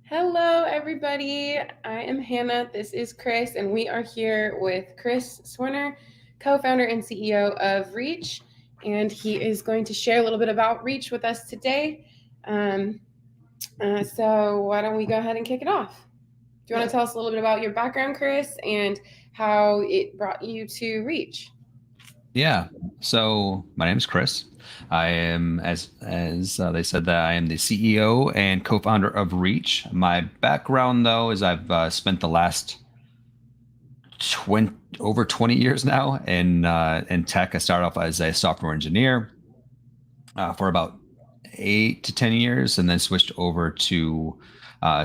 Hello, everybody. I am Hannah. This is Chris, and we are here with Chris Swenor, co-founder and CEO of Reach, and he is going to share a little bit about Reach with us today. So why don't we go ahead and kick it off? Do you want to tell us a little bit about your background, Chris, and how it brought you to Reach? Yeah. So my name is Chris. I am, as they said, that I am the CEO and co-founder of Reach. My background, though, is I've spent the last over 20 years now in tech. I started off as a software engineer for about 8 to 10 years, and then switched over to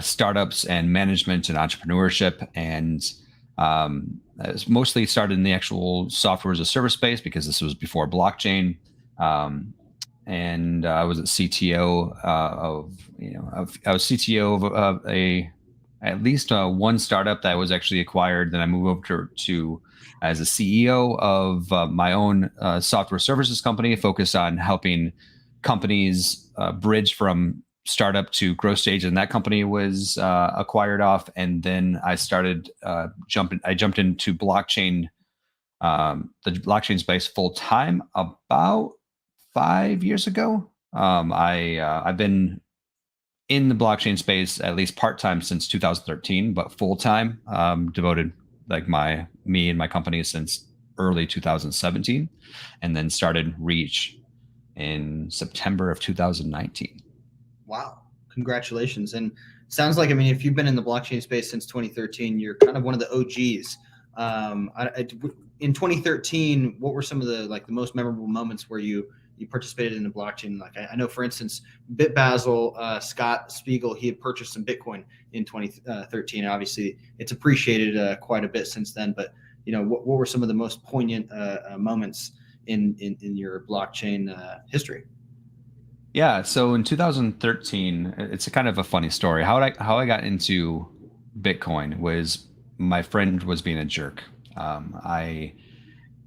startups and management and entrepreneurship. And I was mostly started in the actual software as a service space because this was before blockchain. And I was a CTO I was CTO of at least one startup that was actually acquired. Then I moved over to as a CEO of my own software services company, focused on helping companies bridge from startup to growth stage, and that company was acquired off. And then I started I jumped into blockchain, the blockchain space full time about 5 years ago. I've been in the blockchain space at least part time since 2013, but full time devoted like me and my company since early 2017, and then started Reach in September of 2019. Wow. Congratulations. And sounds like, I mean, if you've been in the blockchain space since 2013, you're kind of one of the OGs. In 2013, what were some of the most memorable moments where you participated in the blockchain? Like I know, for instance, BitBasel, Scott Spiegel, he had purchased some Bitcoin in 2013. Obviously, it's appreciated quite a bit since then. But what were some of the most poignant moments in your blockchain history? Yeah, so in 2013, it's a kind of a funny story. How I got into Bitcoin was my friend was being a jerk. I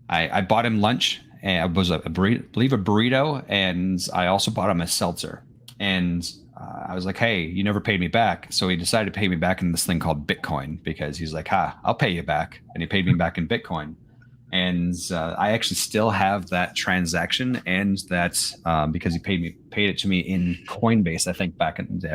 bought him lunch, and it was a burrito, and I also bought him a seltzer. And I was like, "Hey, you never paid me back." So he decided to pay me back in this thing called Bitcoin, because he's like, I'll pay you back," and he paid me back in Bitcoin. And I actually still have that transaction, and that's because he paid it to me in Coinbase. I think back in the day,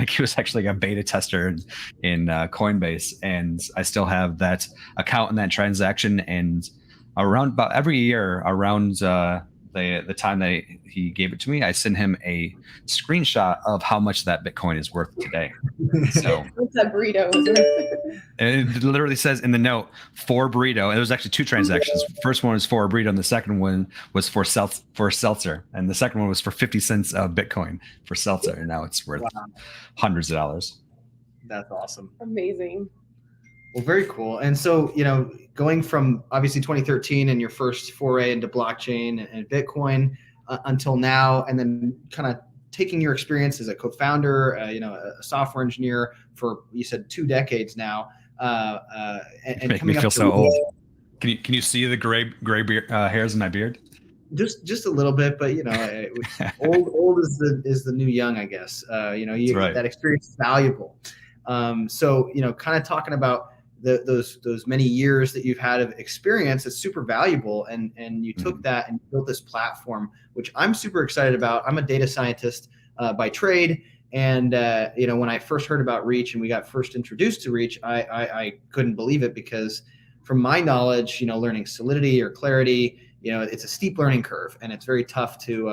he was actually a beta tester in Coinbase, and I still have that account and that transaction. And around about every year, around the time that he gave it to me, I send him a screenshot of how much that Bitcoin is worth today. So what's that burrito? It literally says in the note for burrito. And there was actually two transactions. First one was for a burrito, and the second one was for seltzer. And the second one was for 50 cents of Bitcoin for seltzer. And now it's worth hundreds of dollars. That's awesome. Amazing. Well, very cool. And so, going from obviously 2013 and your first foray into blockchain and Bitcoin until now, and then kind of taking your experience as a co-founder, a software engineer for, you said, 2 decades now, and make me feel so old. Can you see the gray hairs in my beard? Just a little bit, but old is the new young, I guess. Right. That experience is valuable. So kind of talking about those many years that you've had of experience, it's super valuable, and you took that and built this platform, which I'm super excited about. I'm a data scientist by trade, and when I first heard about Reach and we got first introduced to Reach, I couldn't believe it, because from my knowledge, learning Solidity or Clarity, it's a steep learning curve, and it's very tough to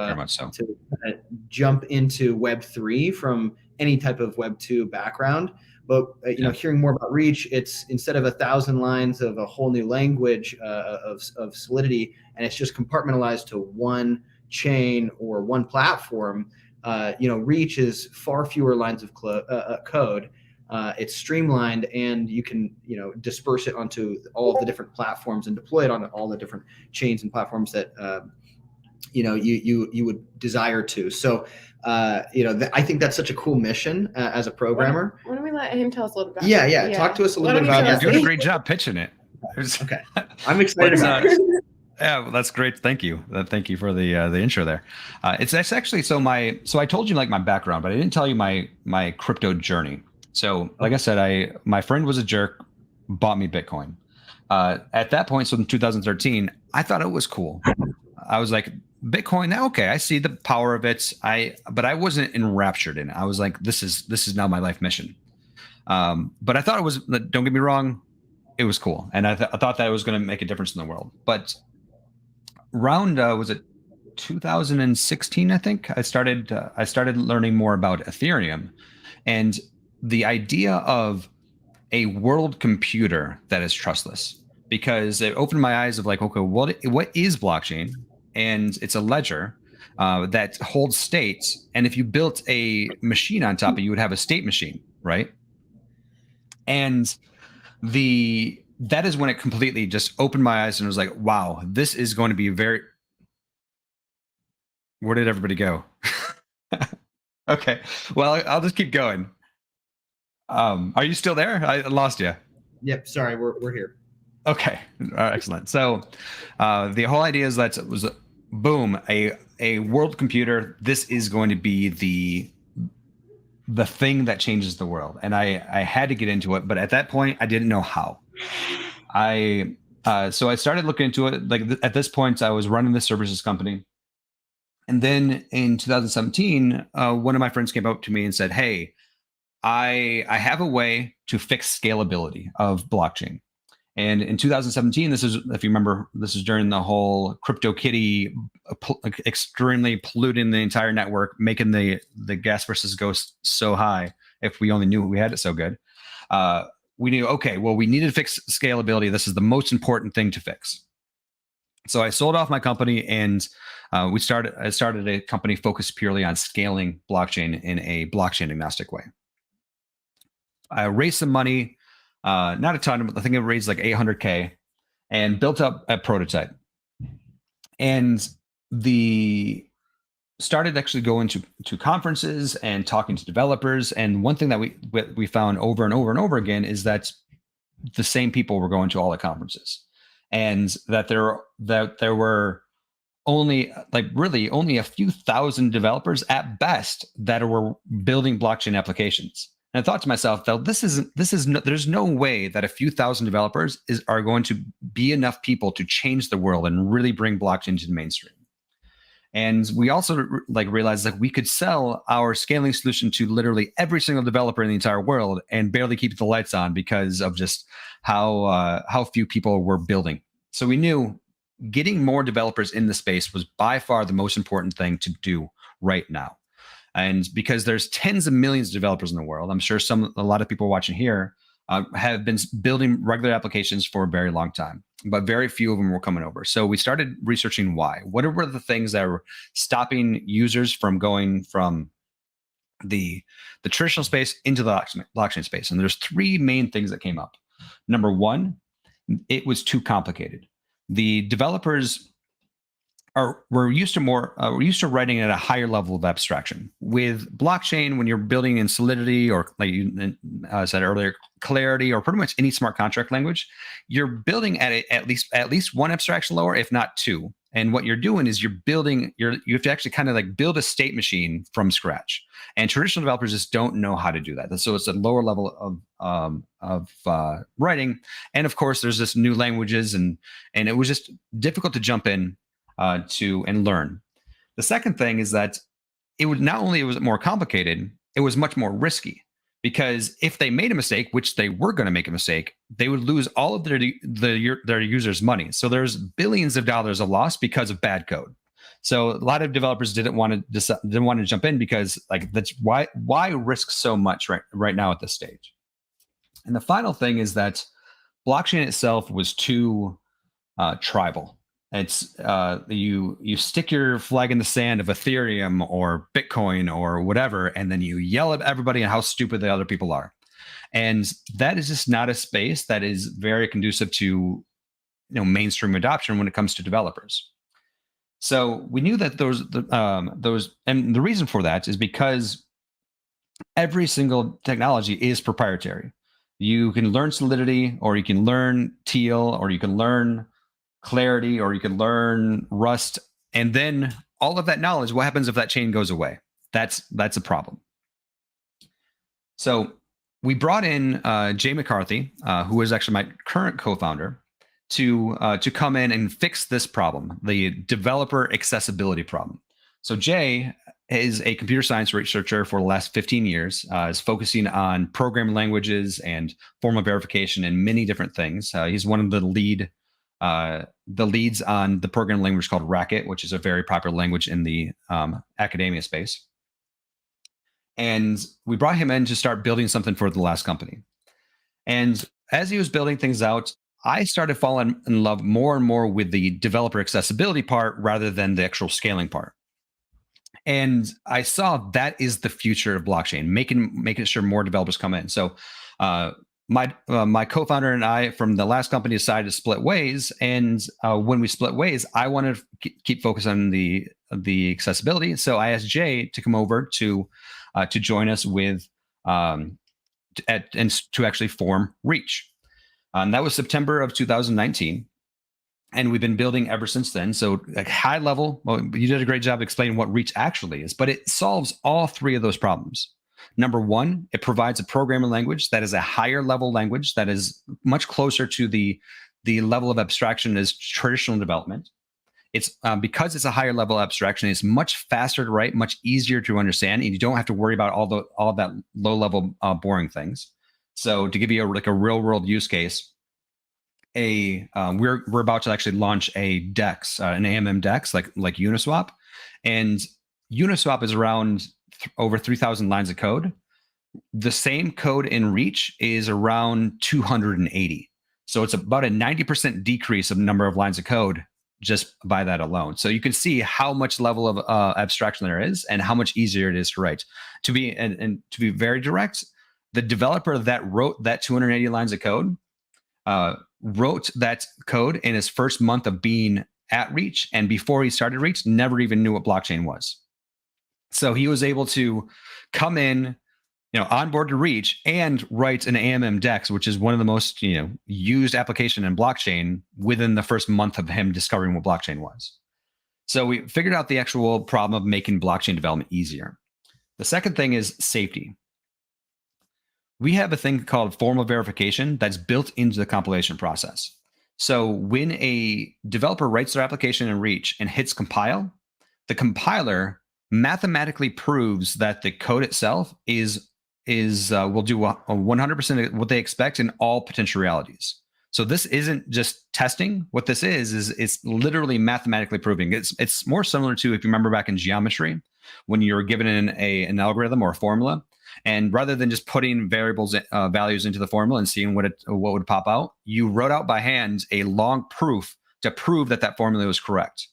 jump into Web3 from any type of Web2 background. But hearing more about Reach, it's instead of 1,000 lines of a whole new language of Solidity, and it's just compartmentalized to one chain or one platform. Reach is far fewer lines of code. It's streamlined, and you can disperse it onto all of the different platforms and deploy it on all the different chains and platforms that you would desire to. So I think that's such a cool mission as a programmer. Why don't we let him tell us a little bit about it? Yeah. Talk to us a little bit about that. You're doing a great job pitching it. Okay. I'm excited about it. Yeah, well, that's great. Thank you. Thank you for the intro there. It's actually so I told you like my background, but I didn't tell you my crypto journey. So, like I said, my friend was a jerk, bought me Bitcoin. At that point, so in 2013, I thought it was cool. I was like, Bitcoin, okay, I see the power of it. But I wasn't enraptured in it. I was like, this is now my life mission. But I thought it was. Don't get me wrong, it was cool, and I thought that it was going to make a difference in the world. But around was it 2016? I think I started learning more about Ethereum, and the idea of a world computer that is trustless, because it opened my eyes of like, okay, what is blockchain? And it's a ledger that holds states. And if you built a machine on top of it, you would have a state machine, right? And that is when it completely just opened my eyes and was like, wow, this is going to be very. Where did everybody go? Okay, well, I'll just keep going. Are you still there? I lost you. Yep. Sorry, we're here. Okay, excellent. So the whole idea is that it was boom, a world computer. This is going to be the thing that changes the world, and I had to get into it, but at that point, I didn't know how. So I started looking into it. Like at this point, I was running the services company, and then in 2017, one of my friends came up to me and said, "Hey, I have a way to fix scalability of blockchain." And in 2017, this is, if you remember, this is during the whole CryptoKitty extremely polluting the entire network, making the gas prices go so high. If we only knew we had it so good, we knew, okay, well, we needed to fix scalability. This is the most important thing to fix. So I sold off my company, and I started a company focused purely on scaling blockchain in a blockchain agnostic way. I raised some money, not a ton, but I think it raised like 800K, and built up a prototype. And started actually going to conferences and talking to developers. And one thing that we found over and over and over again is that the same people were going to all the conferences, and that there were only only a few thousand developers at best that were building blockchain applications. And I thought to myself, though, there's no way that a few thousand developers are going to be enough people to change the world and really bring blockchain to the mainstream. And we also realized that we could sell our scaling solution to literally every single developer in the entire world and barely keep the lights on because of just how few people were building. So we knew getting more developers in the space was by far the most important thing to do right now. And because there's tens of millions of developers in the world, I'm sure a lot of people watching here have been building regular applications for a very long time, but very few of them were coming over. So we started researching why. What were the things that were stopping users from going from the traditional space into the blockchain space? And there's three main things that came up. Number one, it was too complicated. The developers we're used to writing at a higher level of abstraction. With blockchain, when you're building in Solidity or, like you said earlier, Clarity, or pretty much any smart contract language, you're building at least one abstraction lower, if not two. And what you're doing is you have to actually kind of like build a state machine from scratch. And traditional developers just don't know how to do that. So it's a lower level of writing. And of course, there's this new languages, and it was just difficult to jump in to and learn. The second thing is that it was not only was it more complicated, it was much more risky, because if they made a mistake, which they were going to make a mistake, they would lose all of their users' money. So there's billions of dollars of loss because of bad code. So a lot of developers didn't want to jump in, because that's why risk so much right now at this stage. And the final thing is that blockchain itself was too tribal. It's you stick your flag in the sand of Ethereum or Bitcoin or whatever, and then you yell at everybody and how stupid the other people are. And that is just not a space that is very conducive to mainstream adoption when it comes to developers. So we knew that those, and the reason for that is because every single technology is proprietary. You can learn Solidity, or you can learn Teal, or you can learn Clarity, or you can learn Rust, and then all of that knowledge, what happens if that chain goes away? That's a problem. So we brought in Jay McCarthy, who is actually my current co-founder, to come in and fix this problem, the developer accessibility problem. So Jay is a computer science researcher for the last 15 years, is focusing on programming languages and formal verification and many different things. He's one of the leads on the programming language called Racket, which is a very popular language in the academia space. And we brought him in to start building something for the last company. And as he was building things out, I started falling in love more and more with the developer accessibility part rather than the actual scaling part. And I saw that is the future of blockchain, making sure more developers come in. So my co-founder and I from the last company decided to split ways. And when we split ways, I wanted to keep focus on the accessibility. So I asked Jay to come over to join us with and to actually form Reach. And that was September of 2019. And we've been building ever since then. So like high level, well, you did a great job explaining what Reach actually is, but it solves all three of those problems. Number one, it provides a programming language that is a higher level language that is much closer to the level of abstraction as traditional development. It's because it's a higher level abstraction, it's much faster to write, much easier to understand, and you don't have to worry about all that low level boring things. So to give you a real world use case, we're about to actually launch a DEX, an AMM DEX like Uniswap, and Uniswap is around over 3,000 lines of code. The same code in Reach is around 280. So it's about a 90% decrease of number of lines of code just by that alone. So you can see how much level of abstraction there is and how much easier it is to write. To be very direct, the developer that wrote that 280 lines of code wrote that code in his first month of being at Reach, and before he started Reach, never even knew what blockchain was. So he was able to come in, onboard to Reach and write an AMM DEX, which is one of the most used application in blockchain within the first month of him discovering what blockchain was. So we figured out the actual problem of making blockchain development easier. The second thing is safety. We have a thing called formal verification that's built into the compilation process. So when a developer writes their application in Reach and hits compile, the compiler mathematically proves that the code itself will do 100% of what they expect in all potential realities. So this isn't just testing. What this is it's literally mathematically proving. It's more similar to, if you remember back in geometry, when you're given an algorithm or a formula, and rather than just putting variables values into the formula and seeing what would pop out, you wrote out by hand a long proof to prove that formula was correct.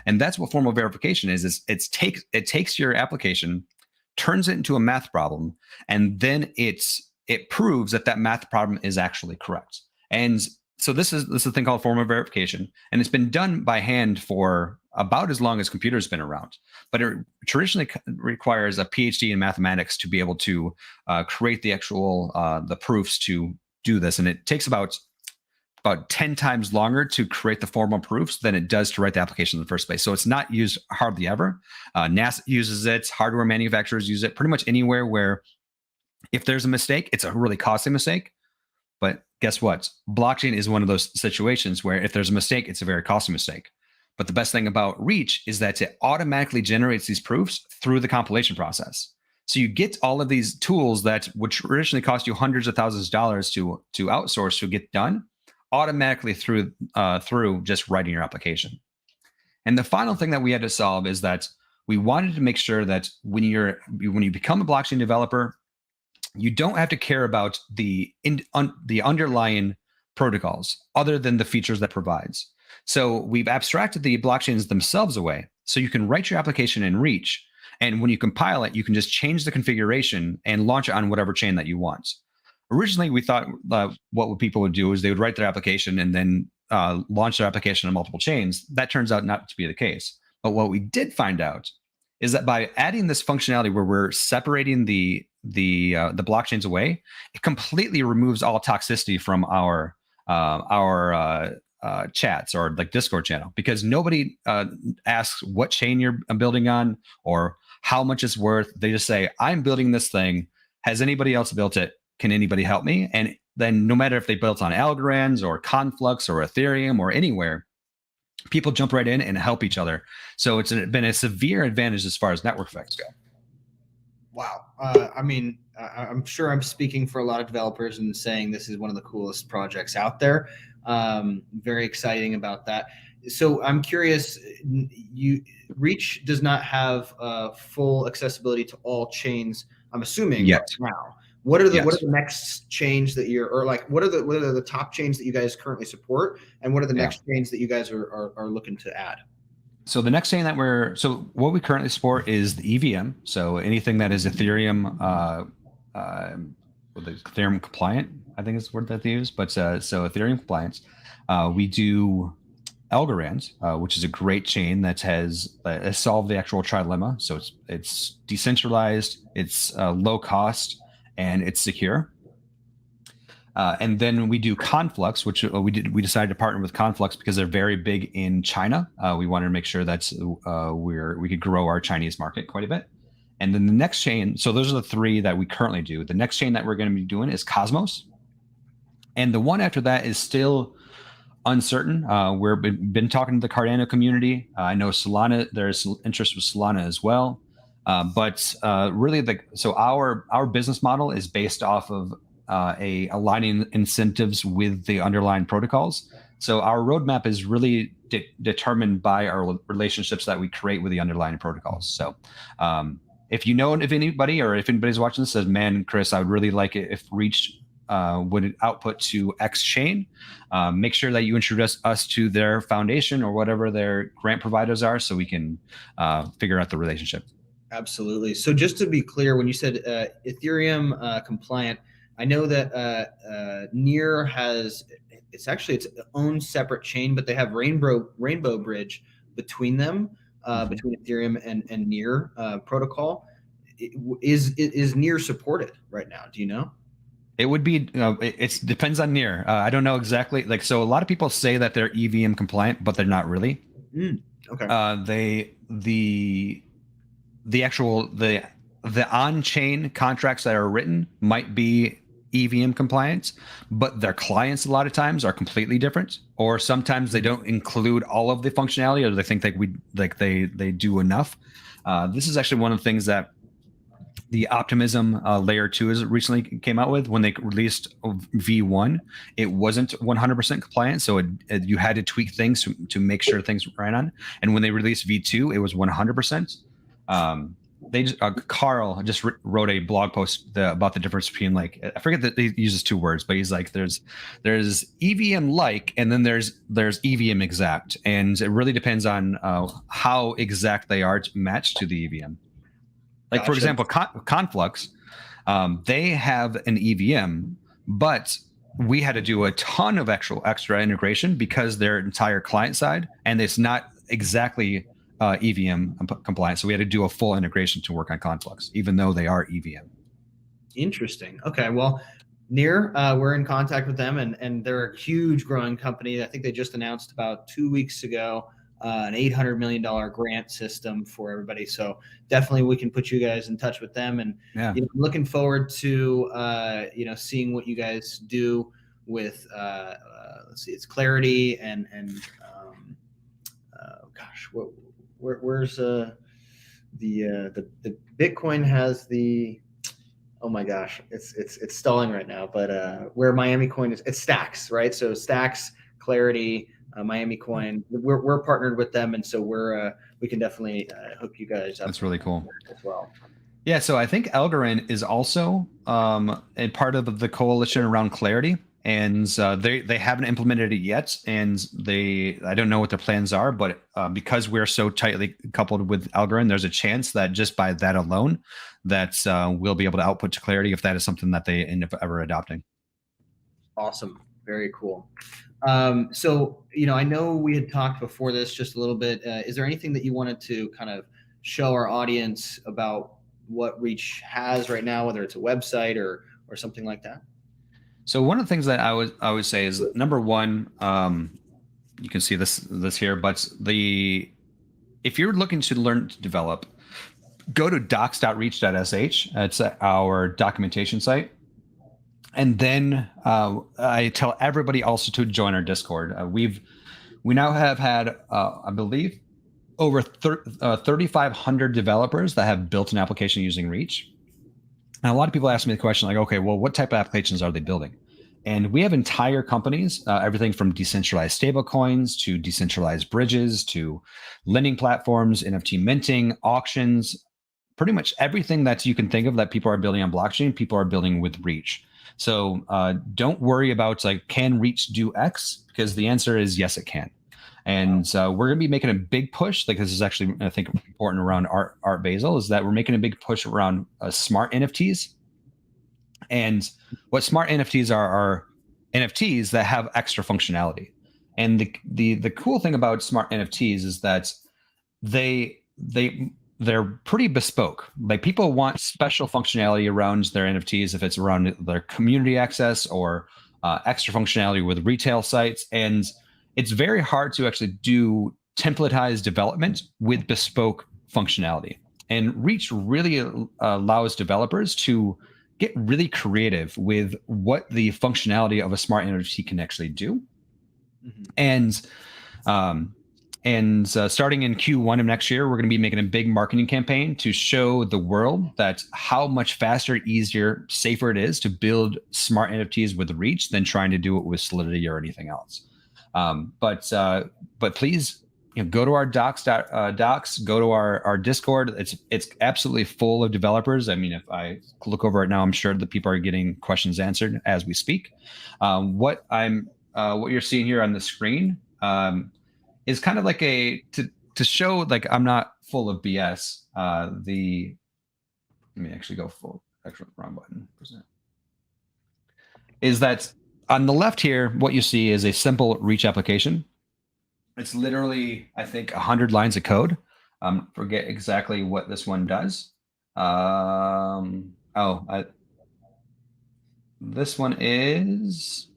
And that's what formal verification is it takes your application, turns it into a math problem, and then it proves that math problem is actually correct. And so this is a thing called formal verification, and it's been done by hand for about as long as computers been around. But it traditionally requires a PhD in mathematics to be able to create the actual the proofs to do this, and it takes about 10 times longer to create the formal proofs than it does to write the application in the first place. So it's not used hardly ever. NASA uses it, hardware manufacturers use it, pretty much anywhere where if there's a mistake, it's a really costly mistake. But guess what? Blockchain is one of those situations where if there's a mistake, it's a very costly mistake. But the best thing about Reach is that it automatically generates these proofs through the compilation process. So you get all of these tools that would traditionally cost you hundreds of thousands of dollars to outsource to get done automatically through just writing your application. And the final thing that we had to solve is that we wanted to make sure that when you become a blockchain developer, you don't have to care about the underlying protocols other than the features that provides. So we've abstracted the blockchains themselves away, so you can write your application in Reach, and when you compile it, you can just change the configuration and launch it on whatever chain that you want. Originally, we thought what people would do is they would write their application and then launch their application on multiple chains. That turns out not to be the case. But what we did find out is that by adding this functionality where we're separating the blockchains away, it completely removes all toxicity from our chats or like Discord channel, because nobody asks what chain you're building on or how much it's worth. They just say, I'm building this thing. Has anybody else built it? can anybody help me? And then no matter if they built on Algorand or Conflux or Ethereum or anywhere, people jump right in and help each other. So it's been a severe advantage as far as network effects go. Wow. I mean, I'm sure I'm speaking for a lot of developers and saying this is one of the coolest projects out there. Very exciting about that. So I'm curious, Reach does not have full accessibility to all chains, I'm assuming, Yet. right now. What are the next chains that you're, or like what are the top chains that you guys currently support, and what are the next chains that you guys are looking to add? So the next chain that what we currently support is the EVM. So anything that is Ethereum, Ethereum compliant, I think is the word that they use. But so Ethereum compliance. We do Algorand, which is a great chain that has solved the actual trilemma. So it's decentralized, it's low cost, and it's secure. And then we do Conflux, which we decided to partner with Conflux because they're very big in China. We wanted to make sure that's we could grow our Chinese market quite a bit. And then the next chain, so those are the three that we currently do. The next chain that we're going to be doing is Cosmos. And the one after that is still uncertain. We've been talking to the Cardano community. I know Solana, there's interest with Solana as well. But really, our business model is based off of aligning incentives with the underlying protocols. So our roadmap is really determined by our relationships that we create with the underlying protocols. So if you know of anybody, or if anybody's watching this says, man, Chris, I would really like it if Reach would output to X chain, make sure that you introduce us to their foundation or whatever their grant providers are, so we can figure out the relationship. Absolutely. So just to be clear, when you said Ethereum compliant, I know that Near has it's its own separate chain, but they have Rainbow Bridge between them, between Ethereum and Near protocol. Is Near supported right now? Do you know? It would be. It depends on Near. I don't know exactly. So a lot of people say that they're EVM compliant, but they're not really. Okay. The on-chain contracts that are written might be EVM compliant, but their clients a lot of times are completely different, or sometimes they don't include all of the functionality, or they think they do enough. This is actually one of the things that the Optimism layer 2 is recently came out with. When they released V1, it wasn't 100% compliant, so you had to tweak things to make sure things ran on. And when they released V2, it was 100%. Carl just wrote a blog post about the difference between, I forget that he uses two words, but he's like, there's EVM like, and then there's EVM exact, and it really depends on how exact they are to match to the EVM. Like, for example, Conflux, they have an EVM, but we had to do a ton of extra integration because they're entire client side, and it's not exactly EVM compliant. So we had to do a full integration to work on Conflux, even though they are EVM. Interesting. Okay. Well, Near, we're in contact with them, and they're a huge growing company. I think they just announced about 2 weeks ago an $800 million grant system for everybody. So definitely we can put you guys in touch with them. And I'm looking forward to seeing what you guys do with let's see, it's Clarity and where's the Bitcoin has the, oh my gosh, it's stalling right now, but where Miami Coin is, it's Stacks, right? So Stacks, Clarity, Miami Coin, we're partnered with them, and so we can definitely hook you guys up. That's really cool as well. Yeah, so I think Algorand is also a part of the coalition around Clarity, and they haven't implemented it yet, and I don't know what their plans are, but because we're so tightly coupled with Algorand, there's a chance that just by that alone, that we'll be able to output to Clarity if that is something that they end up ever adopting. Awesome, very cool. So, I know we had talked before this just a little bit. Is there anything that you wanted to kind of show our audience about what Reach has right now, whether it's a website or something like that? So one of the things that I would say is, number one, you can see this here, but if you're looking to learn to develop, go to docs.reach.sh. It's our documentation site. And then I tell everybody also to join our Discord. We now have had, I believe, over 3,500 developers that have built an application using Reach. And a lot of people ask me the question like, okay, well, what type of applications are they building? And we have entire companies, everything from decentralized stablecoins to decentralized bridges to lending platforms, NFT minting, auctions, pretty much everything that you can think of that people are building on blockchain, people are building with Reach. So don't worry about like, can Reach do X? Because the answer is yes, it can. And we're going to be making a big push. Like this is actually, I think, important around Art Basel is that we're making a big push around smart NFTs. And what smart NFTs are NFTs that have extra functionality. And the cool thing about smart NFTs is that they're pretty bespoke. Like people want special functionality around their NFTs if it's around their community access or extra functionality with retail sites. And it's very hard to actually do templatized development with bespoke functionality. And Reach really allows developers to get really creative with what the functionality of a smart NFT can actually do. Mm-hmm. And starting in Q1 of next year, we're going to be making a big marketing campaign to show the world that how much faster, easier, safer it is to build smart NFTs with Reach than trying to do it with Solidity or anything else. But please, go to our docs, go to our Discord. It's absolutely full of developers. I mean, if I look over it now, I'm sure the people are getting questions answered as we speak. What you're seeing here on the screen is kind of like to show like I'm not full of BS. Let me actually go full. Actually, wrong button. Is that on the left here? What you see is a simple Reach application. It's literally, I think, 100 lines of code. Forget exactly what this one does. This one is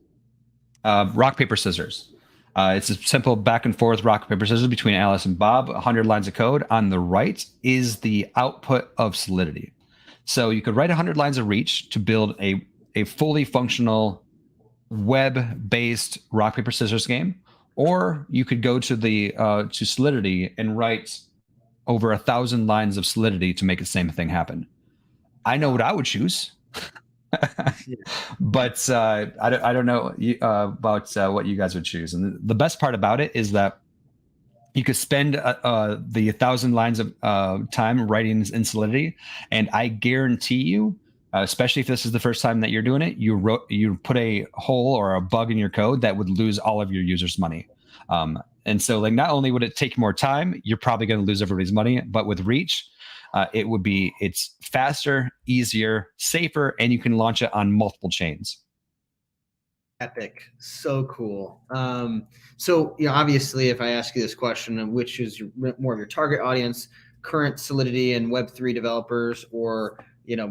rock, paper, scissors. It's a simple back and forth rock, paper, scissors between Alice and Bob, 100 lines of code. On the right is the output of Solidity. So you could write 100 lines of Reach to build a fully functional web-based rock, paper, scissors game. Or you could go to to Solidity and write over 1,000 lines of Solidity to make the same thing happen. I know what I would choose, but I don't know about what you guys would choose. And the best part about it is that you could spend the 1,000 lines of time writing in Solidity, and I guarantee you, especially if this is the first time that you're doing it, you put a hole or a bug in your code that would lose all of your users' money. And so like not only would it take more time, you're probably going to lose everybody's money, but with Reach, it's faster, easier, safer, and you can launch it on multiple chains. Epic. So cool. So obviously if I ask you this question, which is more of your target audience, current Solidity and Web3 developers, or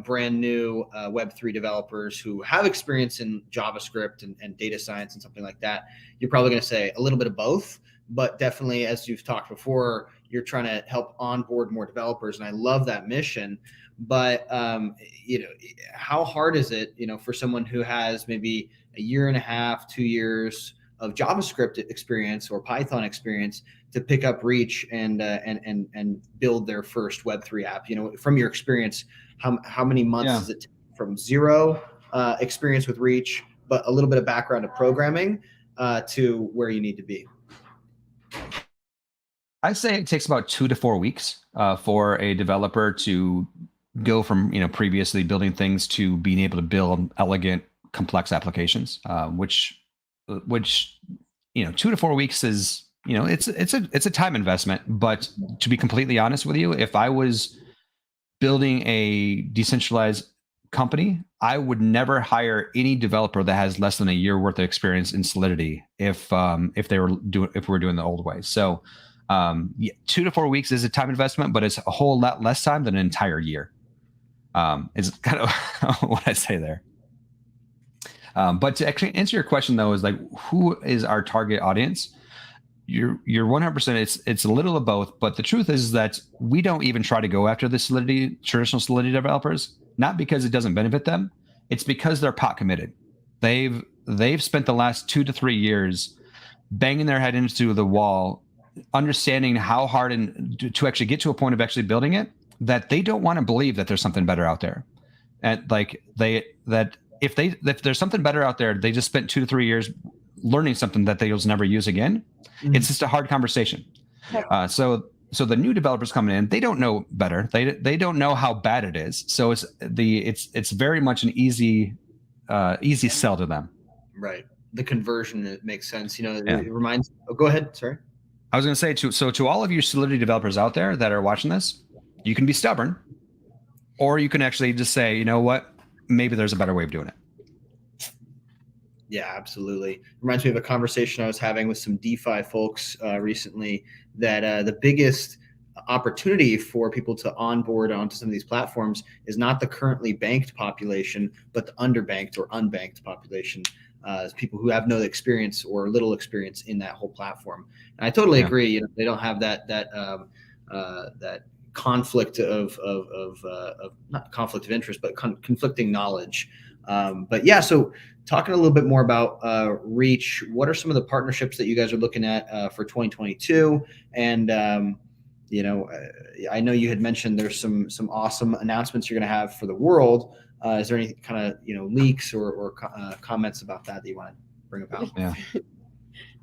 brand new Web3 developers who have experience in JavaScript and data science and something like that, you're probably going to say a little bit of both, but definitely, as you've talked before, you're trying to help onboard more developers. And I love that mission, but how hard is it, for someone who has maybe a year and a half, 2 years of JavaScript experience or Python experience to pick up Reach and build their first Web3 app? From your experience, how many months does it take from zero experience with Reach, but a little bit of background of programming to where you need to be? I say it takes about 2 to 4 weeks for a developer to go from previously building things to being able to build elegant, complex applications, which 2 to 4 weeks is it's a time investment. But to be completely honest with you, if I was building a decentralized company, I would never hire any developer that has less than a year worth of experience in Solidity if we're doing the old way. So 2 to 4 weeks is a time investment, but it's a whole lot less time than an entire year. Is kind of what I say there. But to actually answer your question though, is like, who is our target audience? You're 100%. It's a little of both, but the truth is that we don't even try to go after the traditional Solidity developers, not because it doesn't benefit them, it's because they're pot committed. They've spent the last 2 to 3 years banging their head into the wall, understanding how hard and to actually get to a point of actually building it, that they don't want to believe that there's something better out there. And like if there's something better out there, they just spent 2 to 3 years learning something that they'll never use again. Mm-hmm. It's just a hard conversation. So the new developers coming in, they don't know better. They don't know how bad it is. So it's very much an easy sell to them. Right. The conversion, it makes sense. It reminds. Oh, go ahead. Sorry. I was going to say to all of you Solidity developers out there that are watching this, you can be stubborn, or you can actually just say, you know what, maybe there's a better way of doing it. Yeah, absolutely. Reminds me of a conversation I was having with some DeFi folks recently, that the biggest opportunity for people to onboard onto some of these platforms is not the currently banked population, but the underbanked or unbanked population, people who have no experience or little experience in that whole platform. And I totally agree. They don't have that conflict of not conflict of interest, but conflicting knowledge. But yeah, so talking a little bit more about Reach, what are some of the partnerships that you guys are looking at for 2022? And I know you had mentioned there's some awesome announcements you're going to have for the world. Is there any kind of leaks or comments about that you want to bring about? Yeah,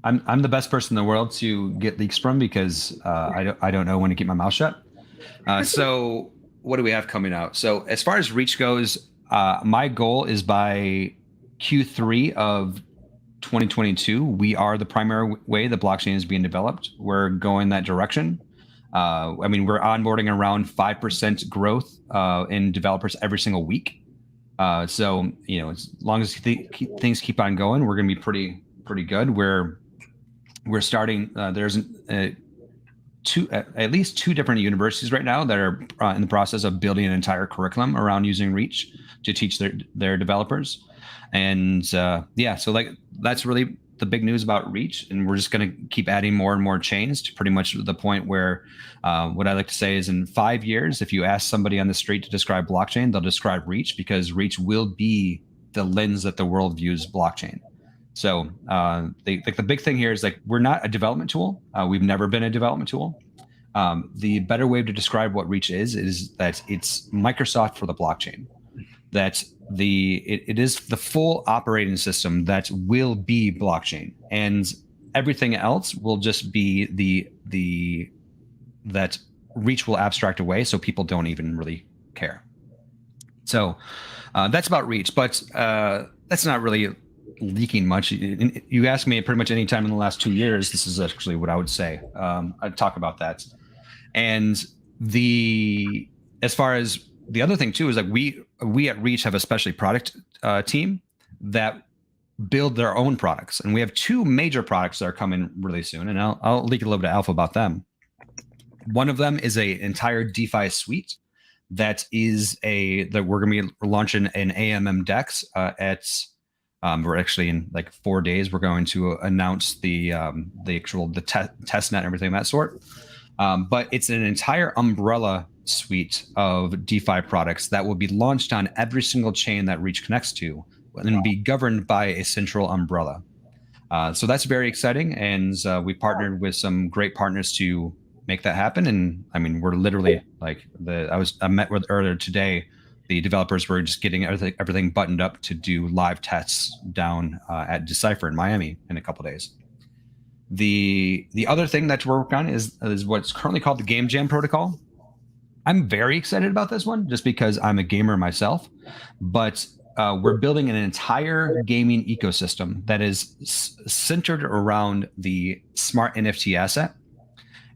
I'm the best person in the world to get leaks from, because I don't know when to keep my mouth shut. So what do we have coming out? So as far as Reach goes, my goal is by Q3 of 2022, we are the primary way the blockchain is being developed. We're going that direction. We're onboarding around 5% growth in developers every single week. So as long as things keep on going, we're going to be pretty good. We're starting. There's at least 2 different universities right now that are in the process of building an entire curriculum around using Reach to teach their developers. And so that's really the big news about Reach. And we're just going to keep adding more and more chains to pretty much the point where what I like to say is, in 5 years, if you ask somebody on the street to describe blockchain, they'll describe Reach, because Reach will be the lens that the world views blockchain. So the big thing here is, like, we're not a development tool. We've never been a development tool. The better way to describe what Reach is that it's Microsoft for the blockchain. That it is the full operating system that will be blockchain, and everything else will just be that Reach will abstract away, so people don't even really care. So that's about Reach, but that's not really leaking much. You ask me pretty much any time in the last 2 years, this is actually what I would say. I'd talk about that. And as far as the other thing too, is like we at Reach have a specialty product team that build their own products, and we have 2 major products that are coming really soon, and I'll leak a little bit of alpha about them. One of them is a entire DeFi suite that we're going to be launching an AMM DEX we're actually in like 4 days. We're going to announce the test net and everything of that sort. But it's an entire umbrella suite of DeFi products that will be launched on every single chain that Reach connects to, and be governed by a central umbrella. So that's very exciting, and we partnered with some great partners to make that happen. And we're literally I met with earlier today. The developers were just getting everything buttoned up to do live tests down at Decipher in Miami in a couple of days. The other thing that we're working on is what's currently called the Game Jam protocol. I'm very excited about this one, just because I'm a gamer myself. But we're building an entire gaming ecosystem that is centered around the smart NFT asset.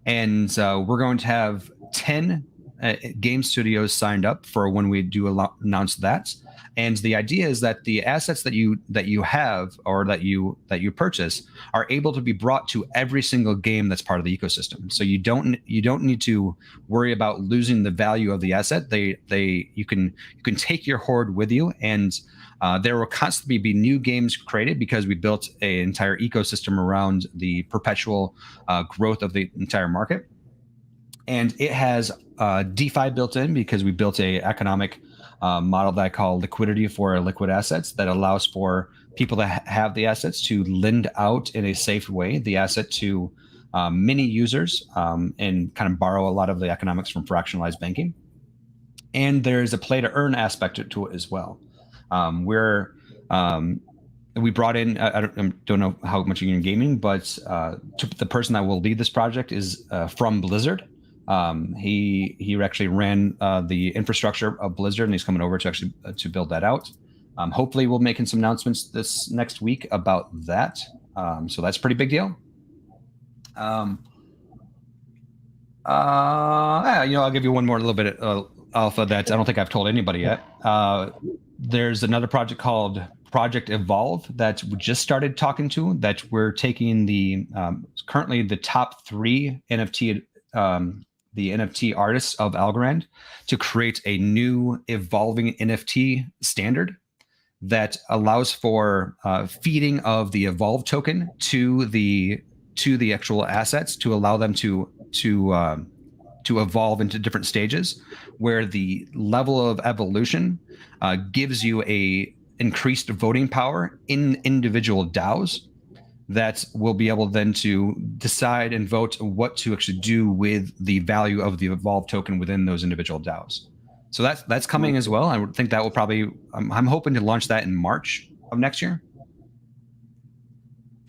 And we're going to have 10 game studios signed up for when we do announce that. And the idea is that the assets that you have or that you purchase are able to be brought to every single game that's part of the ecosystem. So you don't need to worry about losing the value of the asset. You can take your hoard with you, and there will constantly be new games created, because we built an entire ecosystem around the perpetual growth of the entire market. And it has DeFi built in, because we built a economic model that I call liquidity for liquid assets that allows for people that have the assets to lend out in a safe way the asset to many users and kind of borrow a lot of the economics from fractionalized banking. And there's a play to earn aspect to it as well. We brought in, I don't know how much you're in gaming, but the person that will lead this project is from Blizzard. He actually ran the infrastructure of Blizzard, and he's coming over to actually to build that out. Hopefully we'll making some announcements this next week about that. So that's a pretty big deal. I'll give you one more little bit of alpha that I don't think I've told anybody yet. There's another project called Project Evolve that we just started talking to, that we're taking the currently the top 3 NFT the NFT artists of Algorand to create a new evolving NFT standard that allows for feeding of the Evolve token to the actual assets to allow them to evolve into different stages, where the level of evolution gives you a increased voting power in individual DAOs that will be able then to decide and vote what to actually do with the value of the Evolve token within those individual DAOs. So that's coming as well. I would think that will probably, I'm hoping to launch that in March of next year.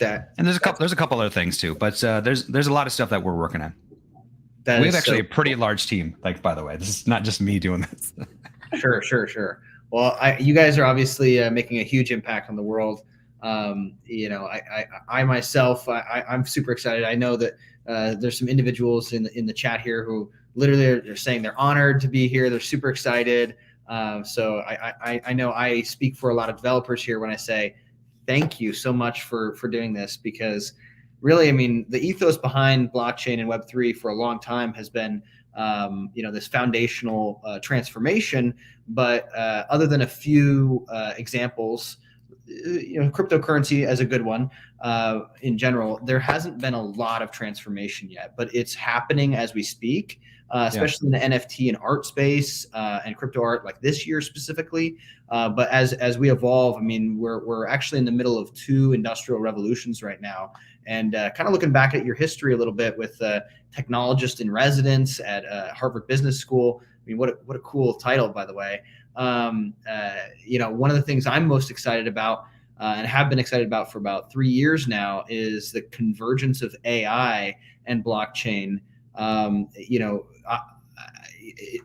And there's a couple other things too, but there's a lot of stuff that we're working on. We have actually a pretty large team. Like, by the way, this is not just me doing this. Sure. Well, you guys are obviously making a huge impact on the world. I myself, I'm super excited. I know that there's some individuals in the chat here who literally are saying they're honored to be here. They're super excited. So I know I speak for a lot of developers here when I say thank you so much for doing this, because really, I mean, the ethos behind blockchain and Web3 for a long time has been this foundational transformation. But other than a few examples, cryptocurrency as a good one, in general, there hasn't been a lot of transformation yet, but it's happening as we speak, especially in the NFT and art space and crypto art, like this year specifically. But as we evolve, I mean, we're actually in the middle of 2 industrial revolutions right now. And kind of looking back at your history a little bit with technologist in residence at Harvard Business School. I mean, what a cool title, by the way. One of the things I'm most excited about and have been excited about for about 3 years now is the convergence of AI and blockchain.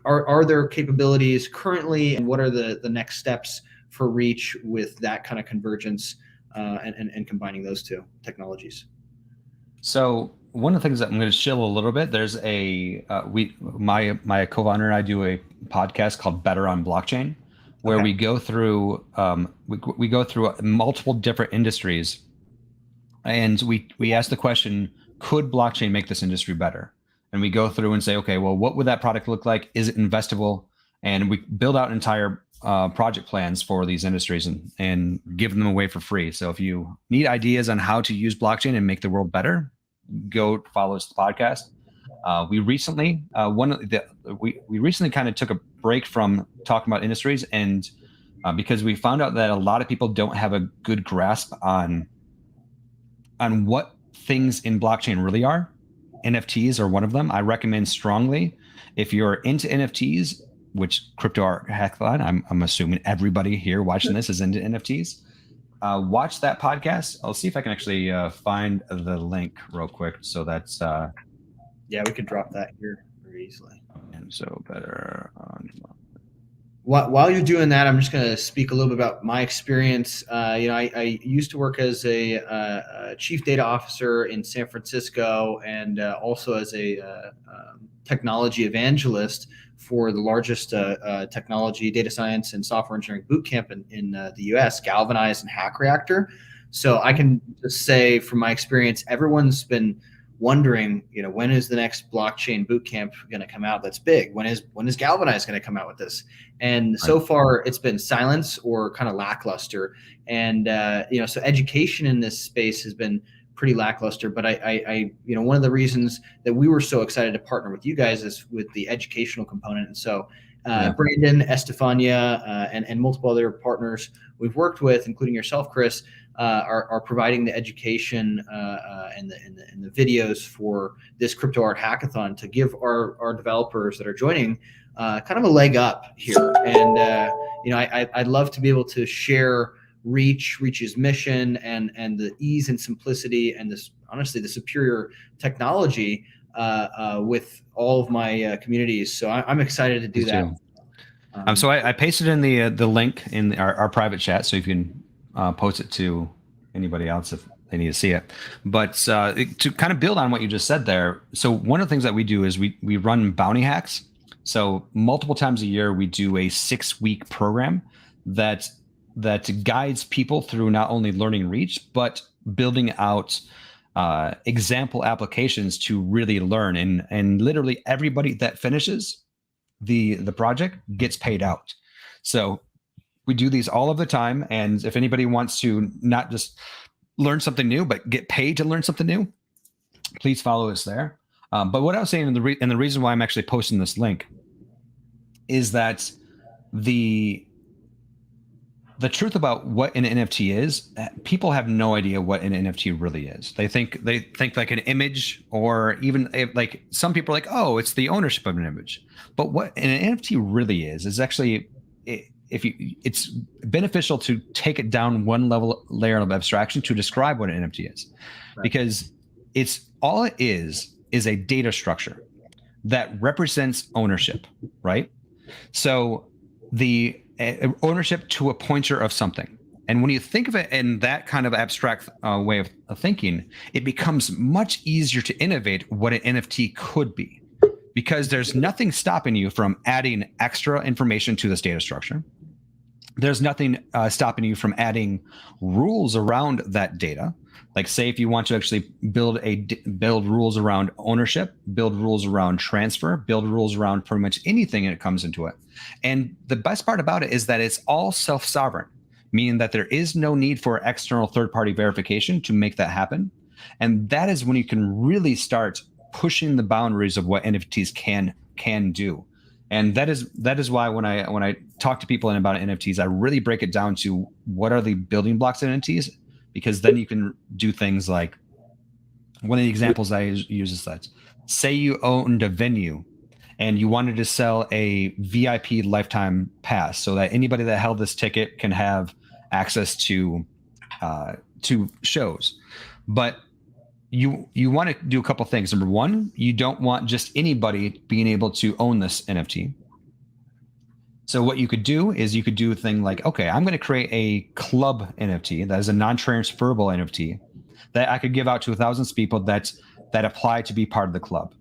Are there capabilities currently, and what are the next steps for Reach with that kind of convergence and combining those 2 technologies? So one of the things that I'm going to shill a little bit, there's my co-founder and I do a podcast called Better on Blockchain, where we go through we go through multiple different industries, and we ask the question, could blockchain make this industry better? And we go through and say, okay, well, what would that product look like? Is it investable? And we build out entire project plans for these industries and give them away for free. So if you need ideas on how to use blockchain and make the world better, go follow us the podcast. We recently we recently kind of took a break from talking about industries, and because we found out that a lot of people don't have a good grasp on what things in blockchain really are. NFTs are one of them. I recommend strongly, if you're into NFTs, which CryptoArt Hackathon, I'm assuming everybody here watching this is into NFTs. Watch that podcast. I'll see if I can actually find the link real quick. So that's we could drop that here very easily. And so better on. While you're doing that, I'm just going to speak a little bit about my experience. I used to work as a chief data officer in San Francisco, and also as a technology evangelist for the largest technology, data science, and software engineering bootcamp in the U.S., Galvanize and Hack Reactor. So I can just say from my experience, everyone's been wondering, when is the next blockchain bootcamp going to come out that's big? When is Galvanize going to come out with this? And so far it's been silence or kind of lackluster. And, so education in this space has been pretty lackluster, but I one of the reasons that we were so excited to partner with you guys is with the educational component. And so Brandon, Estefania, and multiple other partners we've worked with, including yourself, Chris, are providing the education and the videos for this CryptoArt hackathon to give our developers that are joining kind of a leg up here. And I'd love to be able to share Reach's mission and the ease and simplicity and this, honestly, the superior technology with all of my communities. So I'm excited to do that. So I pasted in the link in our private chat, so you can post it to anybody else if they need to see it. But to kind of build on what you just said there, so one of the things that we do is we run bounty hacks. So multiple times a year, we do a 6-week program that guides people through not only learning Reach, but building out example applications to really learn. And literally everybody that finishes the project gets paid out. So we do these all of the time. And if anybody wants to not just learn something new, but get paid to learn something new, please follow us there. But what I was saying, and the reason why I'm actually posting this link is that the truth about what an NFT is, people have no idea what an NFT really is. They think like an image, or even like some people are like, oh, it's the ownership of an image. But what an NFT really is actually, it's beneficial to take it down one layer of abstraction to describe what an NFT is, right? Because all it is a data structure that represents ownership, right? So the ownership to a pointer of something. And when you think of it in that kind of abstract way of thinking, it becomes much easier to innovate what an NFT could be, because there's nothing stopping you from adding extra information to this data structure. There's nothing stopping you from adding rules around that data. Like, say, if you want to actually build rules around ownership, build rules around transfer, build rules around pretty much anything that comes into it. And the best part about it is that it's all self-sovereign, meaning that there is no need for external third-party verification to make that happen. And that is when you can really start pushing the boundaries of what NFTs can do. And that is why when I talk to people about NFTs, I really break it down to what are the building blocks of NFTs, because then you can do things like, one of the examples I use is that, say you owned a venue and you wanted to sell a VIP lifetime pass so that anybody that held this ticket can have access to shows. But you want to do a couple things. Number one, you don't want just anybody being able to own this NFT. So what you could do is you could do a thing like, okay, I'm going to create a club NFT that is a non-transferable NFT that I could give out to 1,000 people that apply to be part of the club.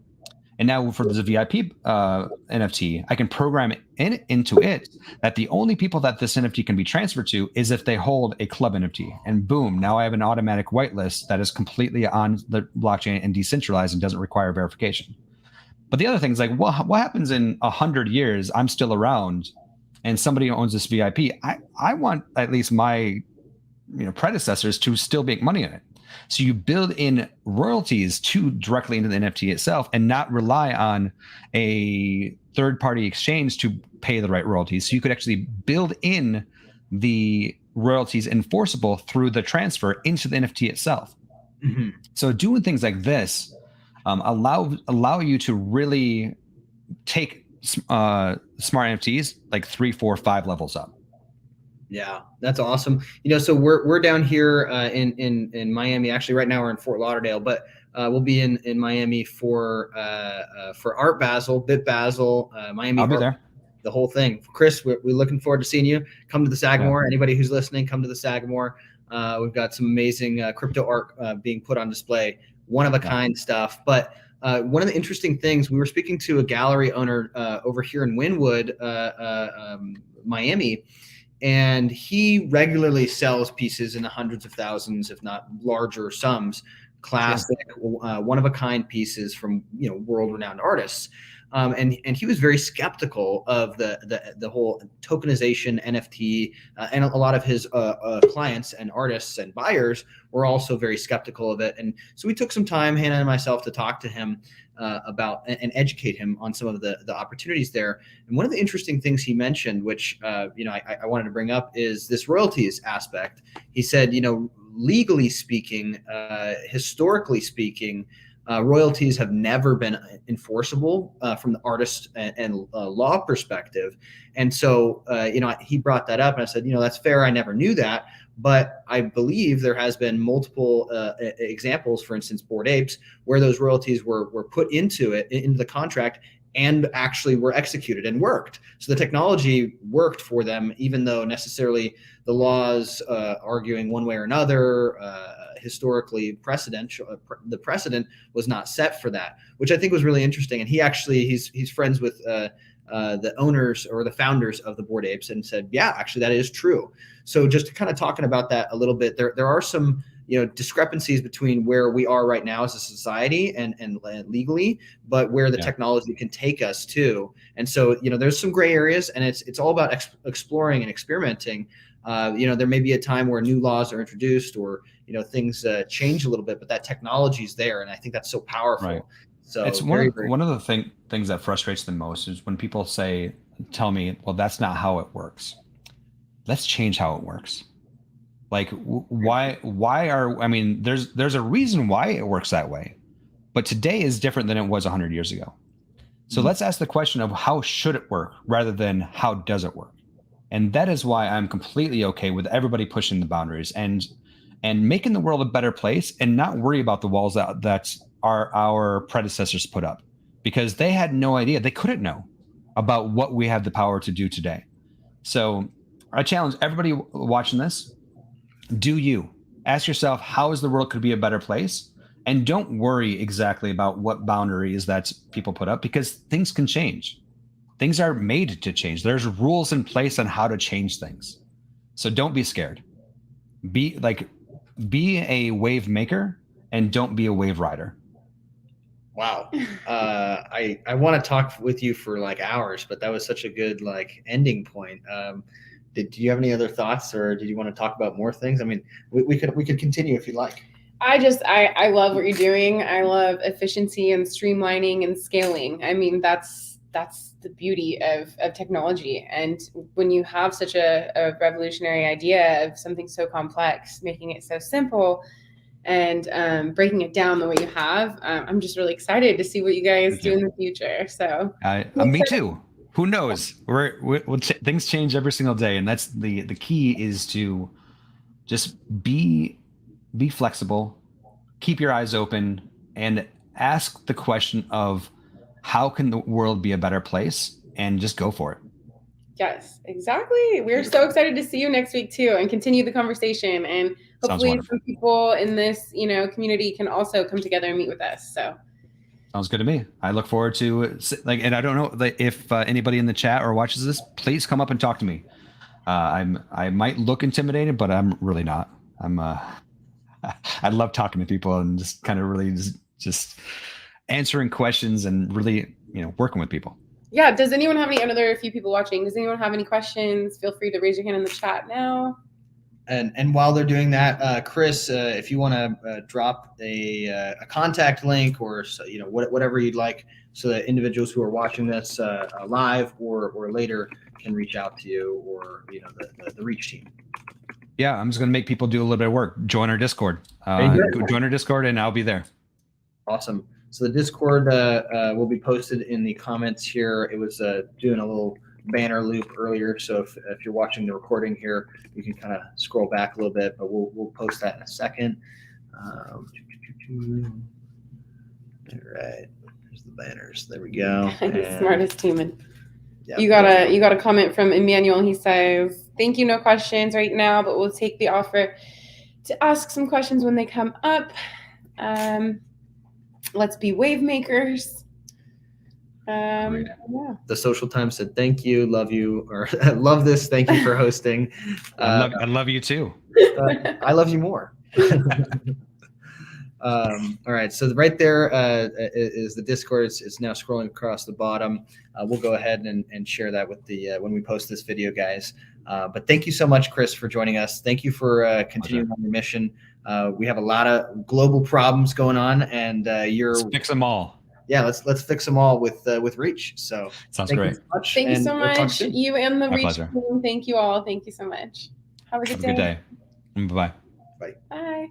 And now for the VIP NFT, I can program into it that the only people that this NFT can be transferred to is if they hold a club NFT. And boom, now I have an automatic whitelist that is completely on the blockchain and decentralized and doesn't require verification. But the other thing is like, well, what happens in 100 years? I'm still around, and somebody owns this VIP. I want at least my predecessors to still make money on it. So you build in royalties directly into the NFT itself, and not rely on a third-party exchange to pay the right royalties. So you could actually build in the royalties enforceable through the transfer into the NFT itself. Mm-hmm. So doing things like this allow you to really take smart NFTs like 3, 4, 5 levels up. Yeah, that's awesome. So we're down here in Miami. Actually, right now we're in Fort Lauderdale, but we'll be in Miami for Art Basel, BitBasel, Miami. I'll be Art, there. The whole thing. Chris, we're looking forward to seeing you. Come to the Sagamore. Yeah. Anybody who's listening, come to the Sagamore. We've got some amazing crypto art being put on display. One of a kind stuff. But one of the interesting things, we were speaking to a gallery owner over here in Wynwood, Miami, and he regularly sells pieces in the hundreds of thousands, if not larger sums, classic, one of a kind pieces from world renowned artists. And he was very skeptical of the whole tokenization NFT, and a lot of his clients and artists and buyers were also very skeptical of it. And so we took some time, Hannah and myself, to talk to him about and educate him on some of the opportunities there. And one of the interesting things he mentioned, which I wanted to bring up, is this royalties aspect. He said, legally speaking, historically speaking, royalties have never been enforceable from the artist and law perspective. And so, he brought that up, and I said, that's fair. I never knew that. But I believe there has been multiple examples, for instance, Bored Apes, where those royalties were put into the contract and actually were executed and worked. So the technology worked for them, even though necessarily the laws arguing one way or another, historically the precedent was not set for that, which I think was really interesting. And he's friends with the owners or the founders of the Bored Apes, and said, yeah, actually that is true. So just kind of talking about that a little bit, there are some discrepancies between where we are right now as a society and legally, but where the technology can take us to. And so there's some gray areas, and it's all about exploring and experimenting. There may be a time where new laws are introduced, or things change a little bit, but that technology is there, and I think that's so powerful. Right. So it's one of the things that frustrates the most is when people tell me, well, that's not how it works. Let's change how it works. Like, there's a reason why it works that way, but today is different than it was 100 years ago. So let's ask the question of how should it work rather than how does it work? And that is why I'm completely okay with everybody pushing the boundaries and making the world a better place, and not worry about the walls that our predecessors put up, because they had no idea. They couldn't know about what we have the power to do today. So I challenge everybody watching this. Do you ask yourself, how is the world could be a better place? And don't worry exactly about what boundaries that people put up, because things can change. Things are made to change. There's rules in place on how to change things. So don't be scared. Be a wave maker, and don't be a wave rider. Wow. I want to talk with you for hours, but that was such a good ending point. Do you have any other thoughts, or did you want to talk about more things? I mean, we could continue if you'd like. I love what you're doing. I love efficiency and streamlining and scaling. I mean, that's the beauty of technology. And when you have such a revolutionary idea of something so complex, making it so simple and breaking it down the way you have, I'm just really excited to see what you guys do in the future. So me too. Who knows? Things change every single day, and that's the key, is to just be flexible, keep your eyes open, and ask the question of how can the world be a better place, and just go for it. Yes, exactly. We're so excited to see you next week too, and continue the conversation. And hopefully some people in this community can also come together and meet with us. So. Sounds good to me. I look forward to and I don't know if anybody in the chat or watches this, please come up and talk to me. I might look intimidated, but I'm really not. I love talking to people and just kind of really just answering questions and really working with people. Yeah. Does anyone have a few people watching? Does anyone have any questions? Feel free to raise your hand in the chat now. And while they're doing that, Chris, if you want to drop a contact link, or whatever you'd like, so that individuals who are watching this live or later can reach out to you, or the Reach team. Yeah, I'm just going to make people do a little bit of work. Join our Discord. Join our Discord, and I'll be there. Awesome. So the Discord will be posted in the comments here. It was doing a little banner loop earlier, so if you're watching the recording here, you can kind of scroll back a little bit, but we'll post that in a second. All right, there's the banners. There we go. Smartest human. Yep. You got a comment from Emmanuel. He says, "Thank you, no questions right now, but we'll take the offer to ask some questions when they come up. Let's be wave makers." Yeah. The Social Times said, "Thank you, love you," or "Love this, thank you for hosting." I love you too. I love you more. All right, so right there is the Discord. It's now scrolling across the bottom. We'll go ahead and share that with the when we post this video, guys. But thank you so much, Chris, for joining us. Thank you for continuing on your mission. We have a lot of global problems going on, and Let's fix them all. Yeah, let's fix them all with Reach. So sounds great. Thank you so much. You and the My Reach pleasure. team. Thank you all. Thank you so much. Have a good day. Bye-bye. bye. Bye.